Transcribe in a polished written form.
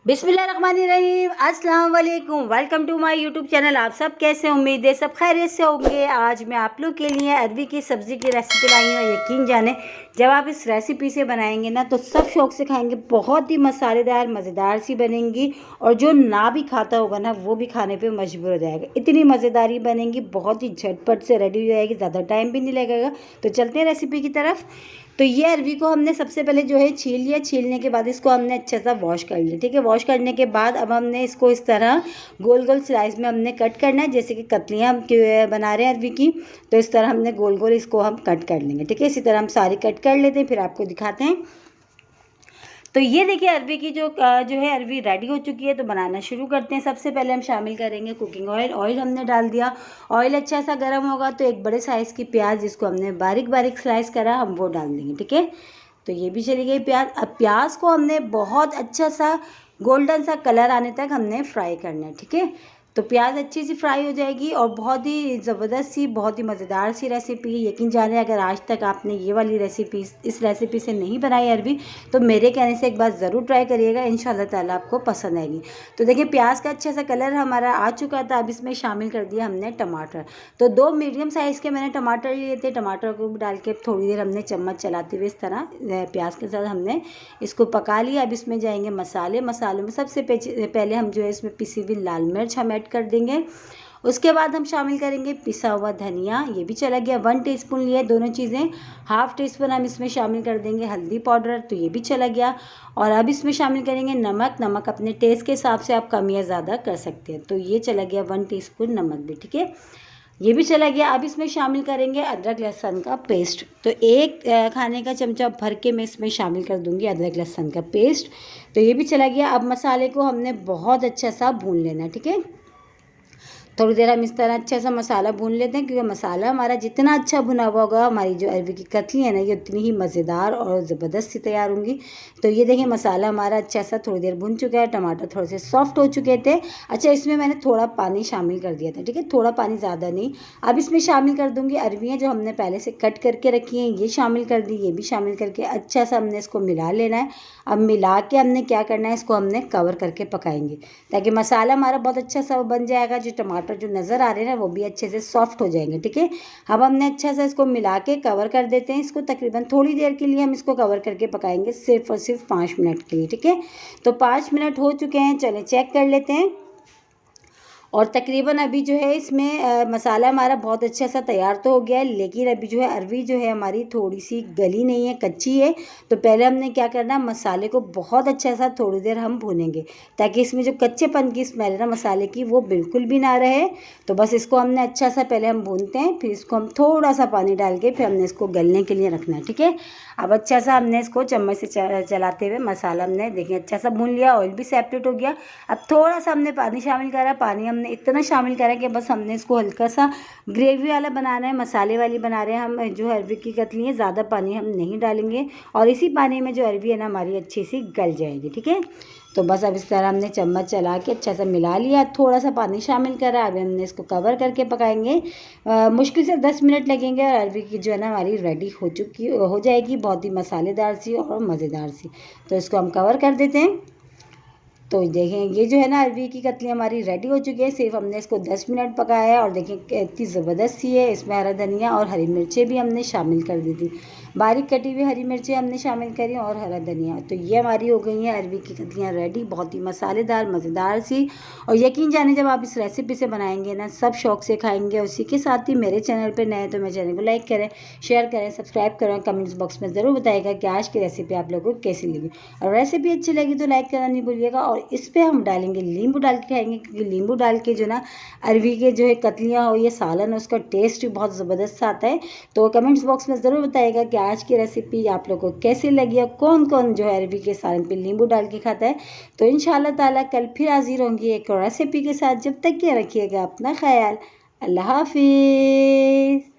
बिस्मिल्लाहिर्रहमानिर्रहीम, अस्सलाम वालेकुम। Welcome to my YouTube channel. आप सब कैसे, उम्मीद है सब खैरियत से होंगे। आज मैं आप लोग के लिए अरबी की सब्ज़ी की रेसिपी लाई हूँ। यकीन जाने जब आप इस रेसिपी से बनाएंगे ना तो सब शौक से खाएंगे। बहुत ही मसालेदार मज़ेदार सी बनेंगी और जो ना भी खाता होगा ना वो भी खाने पे मजबूर हो जाएगा। इतनी मज़ेदारी बनेंगी, बहुत ही झटपट से रेडी हो जाएगी, ज़्यादा टाइम भी नहीं लगेगा। तो चलते हैं रेसिपी की तरफ। तो ये अरबी को हमने सबसे पहले जो है छील लिया। छीलने के बाद इसको हमने अच्छे सा वॉश कर लिया। ठीक है, वॉश करने के बाद अब हमने इसको इस तरह गोल गोल स्लाइस में हमने कट करना है। जैसे कि कतलियाँ हम बना रहे हैं अरबी की, तो इस तरह हमने गोल गोल इसको हम कट कर लेंगे। ठीक है, इसी तरह हम सारी कट कर लेते हैं, फिर आपको दिखाते हैं। तो ये देखिए अरबी की जो है अरबी रेडी हो चुकी है। तो बनाना शुरू करते हैं। सबसे पहले हम शामिल करेंगे कुकिंग ऑयल। ऑयल हमने डाल दिया। ऑयल अच्छा सा गर्म होगा तो एक बड़े साइज़ की प्याज, जिसको हमने बारीक बारीक स्लाइस करा, हम वो डाल देंगे। ठीक है, तो ये भी चली गई प्याज। अब प्याज को हमने बहुत अच्छा सा गोल्डन सा कलर आने तक हमने फ्राई करना है। ठीक है, तो प्याज अच्छी सी फ्राई हो जाएगी और बहुत ही ज़बरदस्त सी, बहुत ही मज़ेदार सी रेसिपी है। यकीन जाने अगर आज तक आपने ये वाली रेसिपी इस रेसिपी से नहीं बनाई अरबी, तो मेरे कहने से एक बार ज़रूर ट्राई करिएगा, इंशाल्लाह ताला आपको पसंद आएगी। तो देखिए प्याज का अच्छा सा कलर हमारा आ चुका था। अब इसमें शामिल कर दिया हमने टमाटर। तो 2 मीडियम साइज़ के मैंने टमाटर लिए थे। टमाटर को भी डाल के थोड़ी देर हमने चम्मच चलाते हुए इस तरह प्याज के साथ हमने इसको पका लिया। अब इसमें जाएंगे मसाले। मसालों में सबसे पहले हम जो है इसमें पिसी हुई लाल मिर्च हम ऐड कर देंगे। उसके बाद हम शामिल करेंगे पिसा हुआ धनिया, ये भी चला गया। 1 टीस्पून लिए दोनों चीज़ें। 1/2 टीस्पून हम इसमें शामिल कर देंगे हल्दी पाउडर, तो ये भी चला गया। और अब इसमें शामिल करेंगे नमक। नमक अपने टेस्ट के हिसाब से आप कम या ज़्यादा कर सकते हैं। तो ये चला गया 1 टीस्पून नमक भी। ठीक है, ये भी चला गया। अब इसमें शामिल करेंगे अदरक लहसुन का पेस्ट। तो एक खाने का चमचा भर के मैं इसमें शामिल कर दूंगी अदरक लहसुन का पेस्ट। तो ये भी चला गया। अब मसाले को हमने बहुत अच्छा सा भून लेना है। ठीक है, थोड़ी देर हम इस तरह अच्छा सा मसाला भून लेते हैं, क्योंकि मसाला हमारा जितना अच्छा भुना हुआ होगा, हमारी जो अरबी की कतली है ना, ये उतनी ही मज़ेदार और ज़बरदस्त सी तैयार होंगी। तो ये देखिए मसाला हमारा अच्छा सा थोड़ी देर भुन चुका है। टमाटर थोड़े से सॉफ्ट हो चुके थे। अच्छा, इसमें मैंने थोड़ा पानी शामिल कर दिया था। ठीक है, थोड़ा पानी, ज़्यादा नहीं। अब इसमें शामिल कर दूँगी अरबियाँ जो हमने पहले से कट करके रखी हैं, ये शामिल कर दी। ये भी शामिल करके अच्छा सा हमने इसको मिला लेना है। अब मिला के हमने क्या करना है, इसको हमने कवर करके पकाएंगे, ताकि मसाला हमारा बहुत अच्छा सा बन जाएगा। जो टमाटर जो नज़र आ रहे हैं ना वो भी अच्छे से सॉफ्ट हो जाएंगे। ठीक है, अब हमने अच्छा सा इसको मिला के कवर कर देते हैं। इसको तकरीबन थोड़ी देर के लिए हम इसको कवर करके पकाएंगे, सिर्फ और सिर्फ 5 मिनट के लिए। ठीक है, तो 5 मिनट हो चुके हैं, चलें चेक कर लेते हैं। और तकरीबन अभी जो है इसमें मसाला हमारा बहुत अच्छा सा तैयार तो हो गया है, लेकिन अभी जो है अरबी जो है हमारी थोड़ी सी गली नहीं है, कच्ची है। तो पहले हमने क्या करना है, मसाले को बहुत अच्छा सा थोड़ी देर हम भूनेंगे, ताकि इसमें जो कच्चेपन की स्मेल है ना मसाले की, वो बिल्कुल भी ना रहे। तो बस इसको हमने अच्छा सा पहले हम भूनते हैं, फिर इसको हम थोड़ा सा पानी डाल के फिर हमने इसको गलने के लिए रखना है। ठीक है, अब अच्छा सा हमने इसको चम्मच से चलाते हुए मसाला हमने देखिए अच्छा सा भून लिया। ऑयल भी सेपरेट हो गया। अब थोड़ा सा हमने पानी शामिल करा। पानी हमने इतना शामिल करा कि बस हमने इसको हल्का सा ग्रेवी वाला बनाना है, मसाले वाली बना रहे हैं हम जो अरबी की कतली है। ज़्यादा पानी हम नहीं डालेंगे और इसी पानी में जो अरबी है ना हमारी अच्छी सी गल जाएगी। ठीक है, तो बस अब इस तरह हमने चम्मच चला के अच्छा सा मिला लिया। थोड़ा सा पानी शामिल करा। अभी हमने इसको कवर करके पकाएंगे। मुश्किल से 10 मिनट लगेंगे और अरबी की जो है ना हमारी रेडी हो जाएगी, बहुत ही मसालेदार सी और मज़ेदार सी। तो इसको हम कवर कर देते हैं। तो देखें ये जो है ना अरबी की कतली हमारी रेडी हो चुकी है। सिर्फ हमने इसको 10 मिनट पकाया है और देखें कितनी ज़बरदस्त सी है। इसमें हरा धनिया और हरी मिर्चें भी हमने शामिल कर दी थी। बारीक कटी हुई हरी मिर्चें हमने शामिल करी और हरा धनिया। तो ये हमारी हो गई हैं अरबी की कतलियाँ रेडी, बहुत ही मसालेदार मज़ेदार सी। और यकीन जाने जब आप इस रेसिपी से बनाएंगे ना सब शौक से खाएंगे। और इसी के साथ ही मेरे चैनल पर नए तो मेरे चैनल को लाइक करें, शेयर करें, सब्सक्राइब करें। कमेंट्स बॉक्स में ज़रूर बताइएगा कि आज की रेसिपी आप लोगों को कैसी लगी। और रेसिपी अच्छी लगी तो लाइक करना नहीं भूलिएगा। और इस पर हम डालेंगे नींबू, डाल के खाएंगे, क्योंकि नींबू डाल के जो ना अरबी के जो है कतलियाँ हो, ये सालन हो, उसका टेस्ट भी बहुत ज़बरदस्त आता है। तो कमेंट्स बॉक्स में ज़रूर बताइएगा कि आज की रेसिपी आप लोगों को कैसी लगी और कौन कौन जो है अरबी के सालन पे नींबू डाल के खाता है। तो इंशाल्लाह ताला कल फिर हाजिर होंगी एक और रेसिपी के साथ। जब तक के रखिएगा अपना ख्याल। अल्लाह हाफिज़।